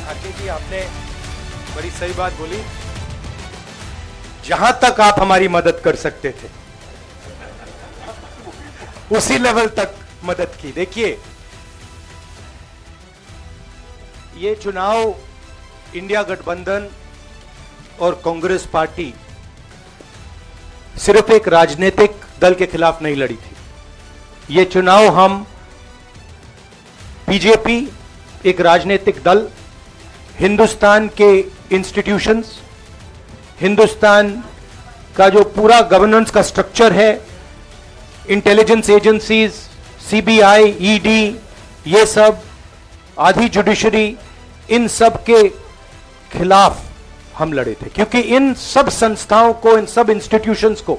खाके जी, आपने बड़ी सही बात बोली। जहां तक आप हमारी मदद कर सकते थे उसी लेवल तक मदद की। देखिए, ये चुनाव इंडिया गठबंधन और कांग्रेस पार्टी सिर्फ एक राजनीतिक दल के खिलाफ नहीं लड़ी थी। ये चुनाव हम बीजेपी, एक राजनीतिक दल, हिंदुस्तान के इंस्टीट्यूशंस, हिंदुस्तान का जो पूरा गवर्नेंस का स्ट्रक्चर है, इंटेलिजेंस एजेंसीज, सीबीआई, ईडी, ये सब, आधी जुडिशरी, इन सब के खिलाफ हम लड़े थे। क्योंकि इन सब संस्थाओं को, इन सब इंस्टीट्यूशंस को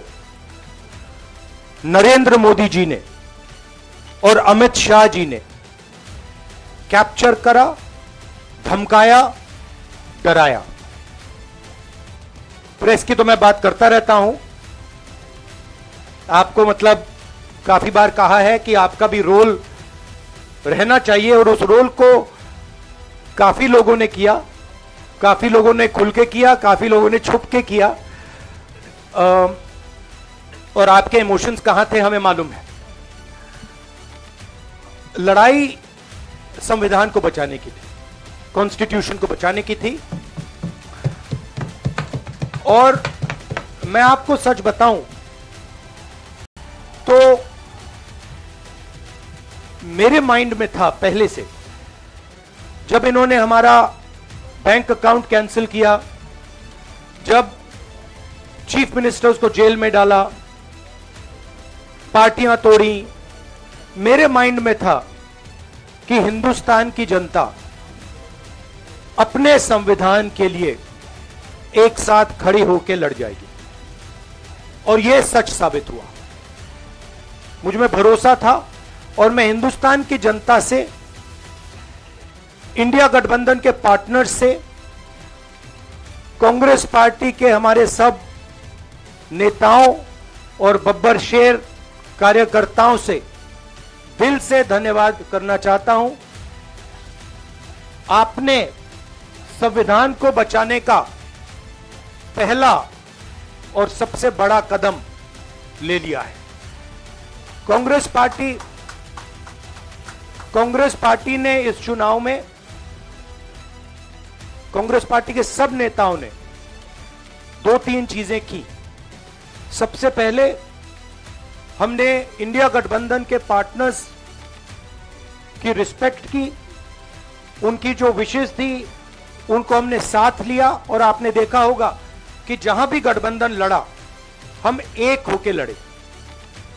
नरेंद्र मोदी जी ने और अमित शाह जी ने कैप्चर करा, धमकाया, डराया। प्रेस की तो मैं बात करता रहता हूं, आपको मतलब काफी बार कहा है कि आपका भी रोल रहना चाहिए, और उस रोल को काफी लोगों ने किया, काफी लोगों ने खुल के किया, काफी लोगों ने छुप के किया, और आपके इमोशंस कहां थे हमें मालूम है। लड़ाई संविधान को बचाने की थी, कॉन्स्टिट्यूशन को बचाने की थी। और मैं आपको सच बताऊं तो मेरे माइंड में था पहले से, जब इन्होंने हमारा बैंक अकाउंट कैंसिल किया, जब चीफ मिनिस्टर्स को जेल में डाला, पार्टियां तोड़ी, मेरे माइंड में था कि हिंदुस्तान की जनता अपने संविधान के लिए एक साथ खड़ी होकर लड़ जाएगी। और यह सच साबित हुआ। मुझ में भरोसा था, और मैं हिंदुस्तान की जनता से, इंडिया गठबंधन के पार्टनर्स से, कांग्रेस पार्टी के हमारे सब नेताओं और बब्बर शेर कार्यकर्ताओं से दिल से धन्यवाद करना चाहता हूं। आपने संविधान को बचाने का पहला और सबसे बड़ा कदम ले लिया है। कांग्रेस पार्टी ने इस चुनाव में, कांग्रेस पार्टी के सब नेताओं ने 2-3 चीजें की। सबसे पहले हमने इंडिया गठबंधन के पार्टनर्स की रिस्पेक्ट की, उनकी जो विशेष थी उनको हमने साथ लिया, और आपने देखा होगा कि जहां भी गठबंधन लड़ा हम एक होकर लड़े।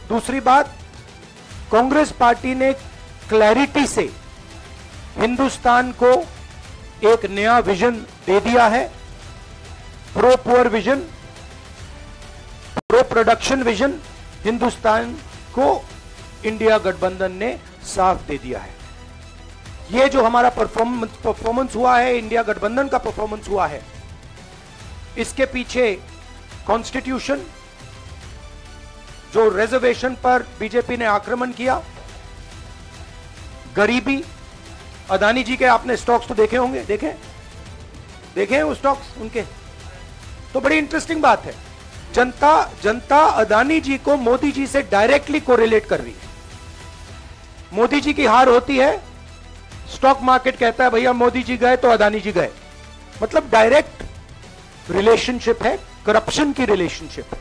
दूसरी बात, कांग्रेस पार्टी ने क्लैरिटी से हिंदुस्तान को एक नया विजन दे दिया है, pro poor vision, pro production vision. Hindustan को इंडिया गठबंधन ने साफ दे दिया है। यह जो हमारा परफॉर्मेंस हुआ है, इंडिया गठबंधन का परफॉर्मेंस हुआ है, इसके पीछे कॉन्स्टिट्यूशन, जो रिजर्वेशन पर बीजेपी ने आक्रमण किया, गरीबी, अदानी जी के आपने स्टॉक्स तो देखे होंगे, देखे हैं वो स्टॉक्स उनके, तो बड़ी इंटरेस्टिंग बात है। जनता अदानी जी को मोदी जी से डायरेक्टली कोरिलेट कर रही है। मोदी जी की हार होती है, स्टॉक मार्केट कहता है भैया मोदी जी गए तो अदानी जी गए। मतलब डायरेक्ट रिलेशनशिप है, करप्शन की रिलेशनशिप है।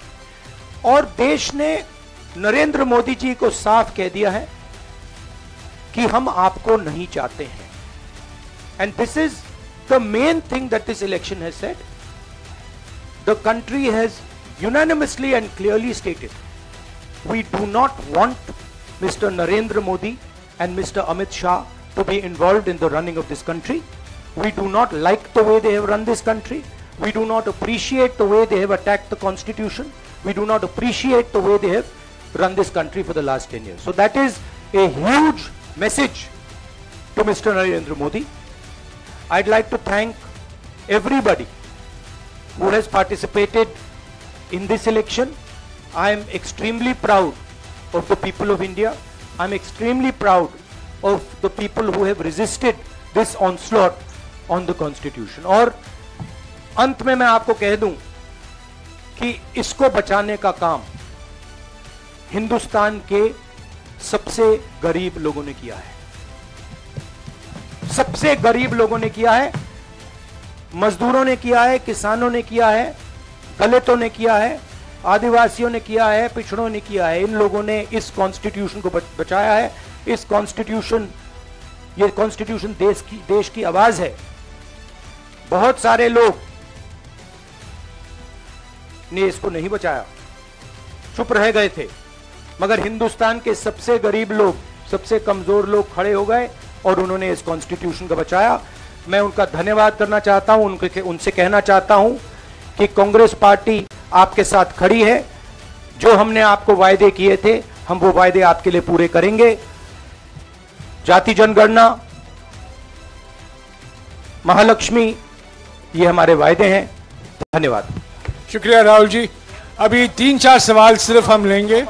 और देश ने नरेंद्र मोदी जी को साफ कह दिया है कि हम आपको नहीं चाहते हैं। And this is the main thing that this election has said. The country has unanimously and clearly stated, we do not want Mr. Narendra Modi and Mr. Amit Shah to be involved in the running of this country. We do not like the way they have run this country. We do not appreciate the way they have attacked the constitution. We do not appreciate the way they have run this country for the last 10 years. So that is a huge message to Mr. Narendra Modi. I'd like to thank everybody who has participated in this election. I am extremely proud of the people of India. I'm extremely proud of the people who have resisted this onslaught on the constitution. और अंत में मैं आपको कह दूं कि इसको बचाने का काम हिंदुस्तान के सबसे गरीब लोगों ने किया है, सबसे गरीब लोगों ने किया है, मजदूरों ने किया है, किसानों ने किया है, दलितों ने किया है, आदिवासियों ने किया है, पिछड़ों ने किया है। इन लोगों ने इस कॉन्स्टिट्यूशन को बचाया है। इस कॉन्स्टिट्यूशन, ये कॉन्स्टिट्यूशन देश की आवाज है। बहुत सारे लोग ने इसको नहीं बचाया, चुप रह गए थे, मगर हिंदुस्तान के सबसे गरीब लोग, सबसे कमजोर लोग खड़े हो गए और उन्होंने इस कॉन्स्टिट्यूशन को बचाया। मैं उनका धन्यवाद करना चाहता हूं, उनसे कहना चाहता हूं कि कांग्रेस पार्टी आपके साथ खड़ी है। जो हमने आपको वायदे किए थे, हम वो वायदे आपके लिए पूरे करेंगे। जाति जनगणना, महालक्ष्मी, ये हमारे वायदे हैं। धन्यवाद। शुक्रिया राहुल जी। अभी 3-4 सवाल सिर्फ हम लेंगे।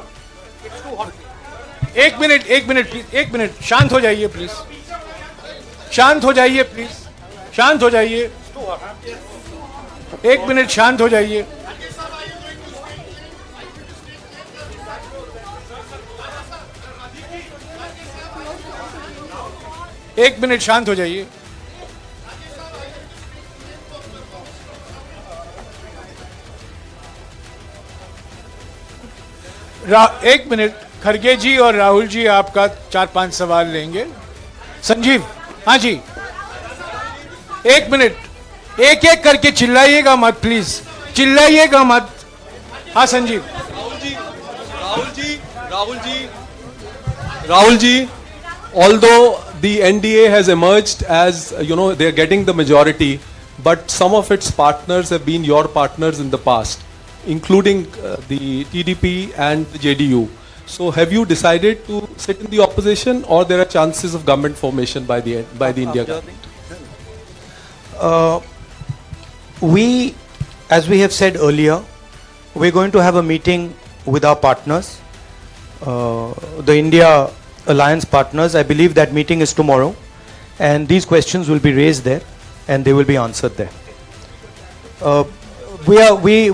एक मिनट प्लीज, एक मिनट, शांत हो जाइए प्लीज, शांत हो जाइए प्लीज, शांत हो जाइए, एक मिनट शांत हो जाइए। एक मिनट शांत हो जाइए। एक मिनट, खड़गे जी और राहुल जी आपका 4-5 सवाल लेंगे। संजीव, हाँ जी, एक मिनट, एक एक करके चिल्लाइएगा मत प्लीज, चिल्लाइएगा मत। हाँ Sanjeev. Rahul ji, although the NDA has emerged as, you know, they are getting the majority, but some of its partners have been your partners in the past, including the TDP and the JDU. So have you decided to sit in the opposition, or there are chances of government formation by the India government? We, as we have said earlier, we're going to have a meeting with our partners, the India Alliance partners. I believe that meeting is tomorrow, and these questions will be raised there and they will be answered there.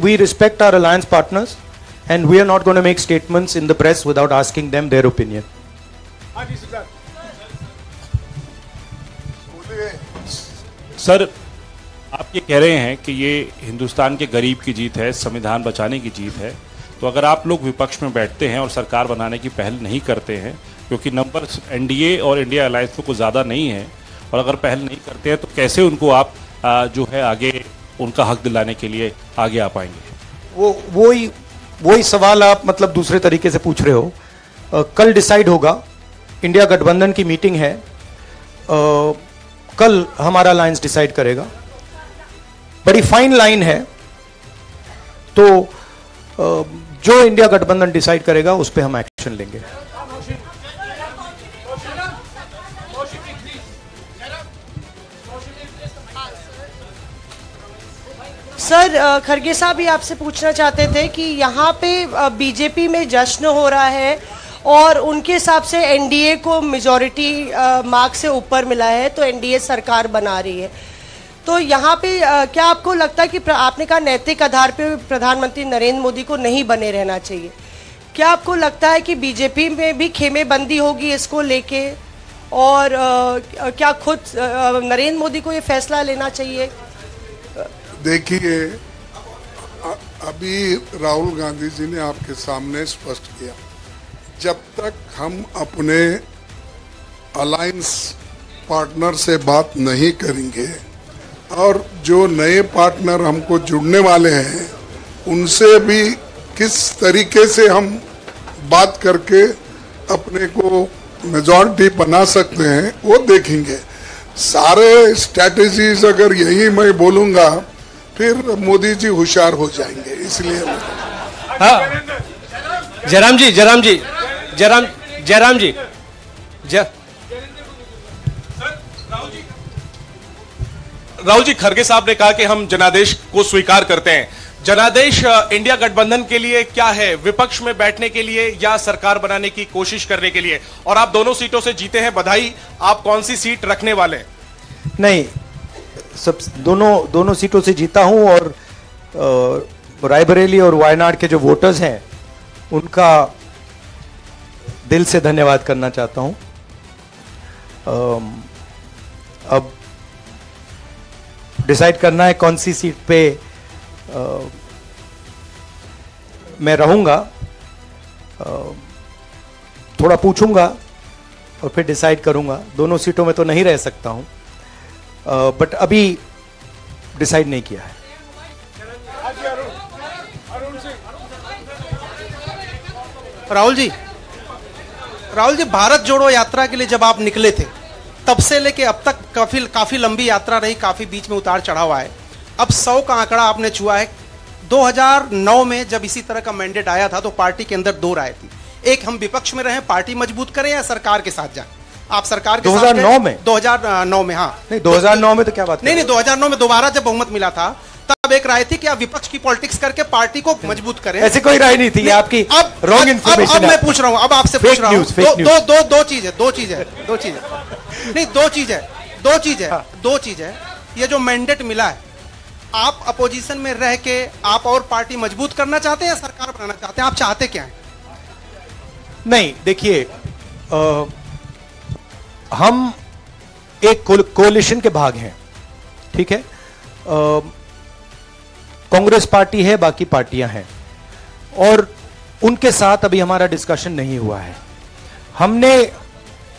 We respect our alliance partners, and we are not going to make statements in the press without asking them their opinion. Sir, आप ये कह रहे हैं कि ये हिंदुस्तान के गरीब की जीत है, संविधान बचाने की जीत है, तो अगर आप लोग विपक्ष में बैठते हैं और सरकार बनाने की पहल नहीं करते हैं, क्योंकि नंबर एनडीए और इंडिया अलायंस में कुछ ज़्यादा नहीं है, और अगर पहल नहीं करते हैं तो कैसे उनको आप जो है आगे उनका हक दिलाने के लिए आगे आ पाएंगे? वही सवाल आप मतलब दूसरे तरीके से पूछ रहे हो। कल डिसाइड होगा, इंडिया गठबंधन की मीटिंग है, कल हमारा अलायंस डिसाइड करेगा। बड़ी फाइन लाइन है, तो जो इंडिया गठबंधन डिसाइड करेगा उस पर हम एक्शन लेंगे। सर, खड़गे साहब भी आपसे पूछना चाहते थे कि यहाँ पे बीजेपी में जश्न हो रहा है और उनके हिसाब से एनडीए को मेजॉरिटी मार्क से ऊपर मिला है, तो एनडीए सरकार बना रही है। तो यहाँ पे क्या आपको लगता है कि आपने कहा नैतिक आधार पे प्रधानमंत्री नरेंद्र मोदी को नहीं बने रहना चाहिए, क्या आपको लगता है कि बीजेपी में भी खेमेबंदी होगी इसको लेके, और क्या खुद नरेंद्र मोदी को ये फैसला लेना चाहिए? देखिए, अभी राहुल गांधी जी ने आपके सामने स्पष्ट किया, जब तक हम अपने अलायंस पार्टनर से बात नहीं करेंगे और जो नए पार्टनर हमको जुड़ने वाले हैं उनसे भी किस तरीके से हम बात करके अपने को मेजॉरिटी बना सकते हैं वो देखेंगे। सारे स्ट्रैटेजीज अगर यही मैं बोलूँगा फिर मोदी जी होशियार हो जाएंगे, इसलिए। हाँ, जयराम जी, राहुल जी, खड़गे साहब ने कहा कि हम जनादेश को स्वीकार करते हैं। जनादेश इंडिया गठबंधन के लिए क्या है? विपक्ष में बैठने के लिए या सरकार बनाने की कोशिश करने के लिए? और आप दोनों सीटों से जीते हैं, बधाई। आप कौन सी सीट रखने वाले हैं? नहीं, सब दोनों सीटों से जीता हूं और रायबरेली और वायनाड के जो वोटर्स हैं उनका दिल से धन्यवाद करना चाहता हूं। अब डिसाइड करना है कौन सी सीट पे मैं रहूंगा। थोड़ा पूछूंगा और फिर डिसाइड करूंगा। दोनों सीटों में तो नहीं रह सकता हूं, बट अभी डिसाइड नहीं किया है। राहुल जी, भारत जोड़ो यात्रा के लिए जब आप निकले थे तब से लेके अब तक काफी लंबी यात्रा रही, काफी बीच में उतार चढ़ाव आए। अब 100 का आंकड़ा आपने छुआ है। 2009 में जब इसी तरह का मैंडेट आया था तो पार्टी के अंदर दो राय थी, एक हम विपक्ष में रहें, पार्टी मजबूत करें, या सरकार के साथ जाएं। आप सरकार के 2009 में 2009 में हाँ नहीं, 2009 में तो क्या बात नहीं 2009 में दोबारा जब बहुमत मिला था तब एक राय थी कि आप विपक्ष की पॉलिटिक्स करके पार्टी को मजबूत करें। ऐसी कोई राय नहीं थी, ये आपकी रॉन्ग इंफॉर्मेशन है। अब मैं पूछ रहा हूं, अब आपसे पूछ रहा हूं, दो चीज है। ये जो मैंडेट मिला है, आप अपोजिशन में रह के आप और पार्टी मजबूत करना चाहते हैं या सरकार बनाना चाहते हैं? आप चाहते क्या हैं? नहीं, देखिए, हम एक कोalition के भाग हैं, ठीक है। कांग्रेस पार्टी है, बाकी पार्टियां हैं, और उनके साथ अभी हमारा डिस्कशन नहीं हुआ है। हमने,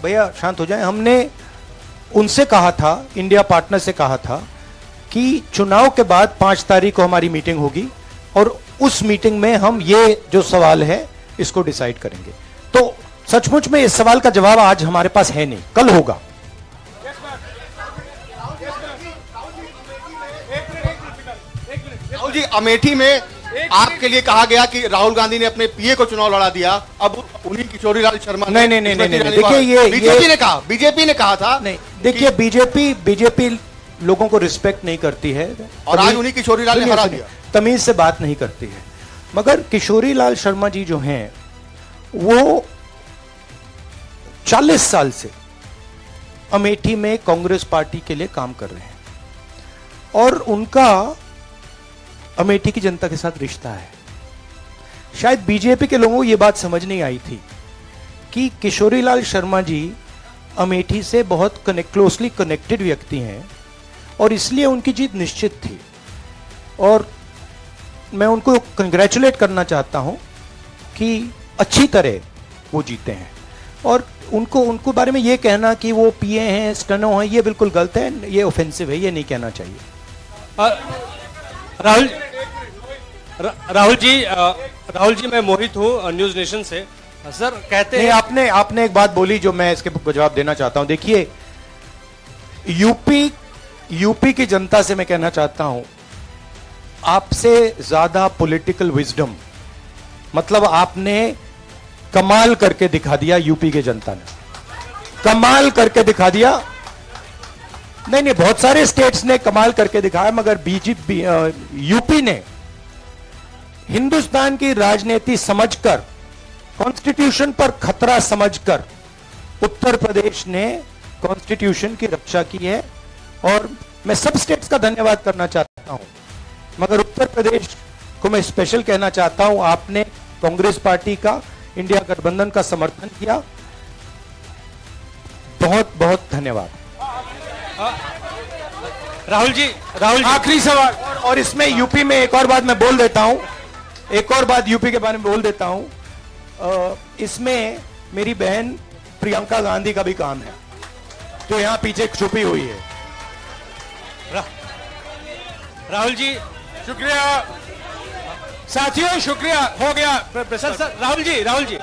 भैया शांत हो जाएं, हमने उनसे कहा था, इंडिया पार्टनर से कहा था कि चुनाव के बाद 5 तारीख को हमारी मीटिंग होगी और उस मीटिंग में हम ये जो सवाल है इसको डिसाइड करेंगे। तो सचमुच में इस सवाल का जवाब आज हमारे पास है नहीं, कल होगा। राहुल जी, अमेठी में आपके लिए कहा गया कि राहुल गांधी ने अपने पीए को चुनाव लड़ा दिया, अब उन्हीं किशोरीलाल शर्मा नहीं, देखिए, ये बीजेपी ने कहा था। नहीं, देखिए, बीजेपी लोगों को रिस्पेक्ट नहीं करती है और आज उन्हीं किशोरीलाल ने हरा दिया, तमीज से बात नहीं करती है। मगर किशोरीलाल शर्मा जी जो हैं वो 40 साल से अमेठी में कांग्रेस पार्टी के लिए काम कर रहे हैं और उनका अमेठी की जनता के साथ रिश्ता है। शायद बीजेपी के लोगों को यह बात समझ नहीं आई थी कि किशोरीलाल शर्मा जी अमेठी से बहुत क्लोजली कनेक्टेड व्यक्ति हैं और इसलिए उनकी जीत निश्चित थी। और मैं उनको कंग्रेचुलेट करना चाहता हूं कि अच्छी तरह वो जीते हैं। और उनको बारे में ये कहना कि वो पीए हैं, स्टनो हैं, ये बिल्कुल गलत है, ये ऑफेंसिव है, ये नहीं कहना चाहिए। राहुल जी, मैं मोहित हूँ न्यूज नेशन से। सर कहते हैं, आपने एक बात बोली जो मैं इसके जवाब देना चाहता हूं। देखिए, यूपी की जनता से मैं कहना चाहता हूं, आपसे ज्यादा पॉलिटिकल विजडम, मतलब आपने कमाल करके दिखा दिया। यूपी की जनता ने कमाल करके दिखा दिया। नहीं, बहुत सारे स्टेट्स ने कमाल करके दिखाया, मगर यूपी ने हिंदुस्तान की राजनीति समझकर, कॉन्स्टिट्यूशन पर खतरा समझकर उत्तर प्रदेश ने कॉन्स्टिट्यूशन की रक्षा की है। और मैं सब स्टेट्स का धन्यवाद करना चाहता हूं, मगर उत्तर प्रदेश को मैं स्पेशल कहना चाहता हूं। आपने कांग्रेस पार्टी का, इंडिया गठबंधन का समर्थन किया, बहुत बहुत धन्यवाद। राहुल जी, आखिरी सवाल, और इसमें यूपी में एक और बात मैं बोल देता हूं, एक और बात यूपी के बारे में बोल देता हूं। इसमें मेरी बहन प्रियंका गांधी का भी काम है, जो यहां पीछे छुपी हुई है। राहुल जी, शुक्रिया साथियों, शुक्रिया, हो गया। सर राहुल जी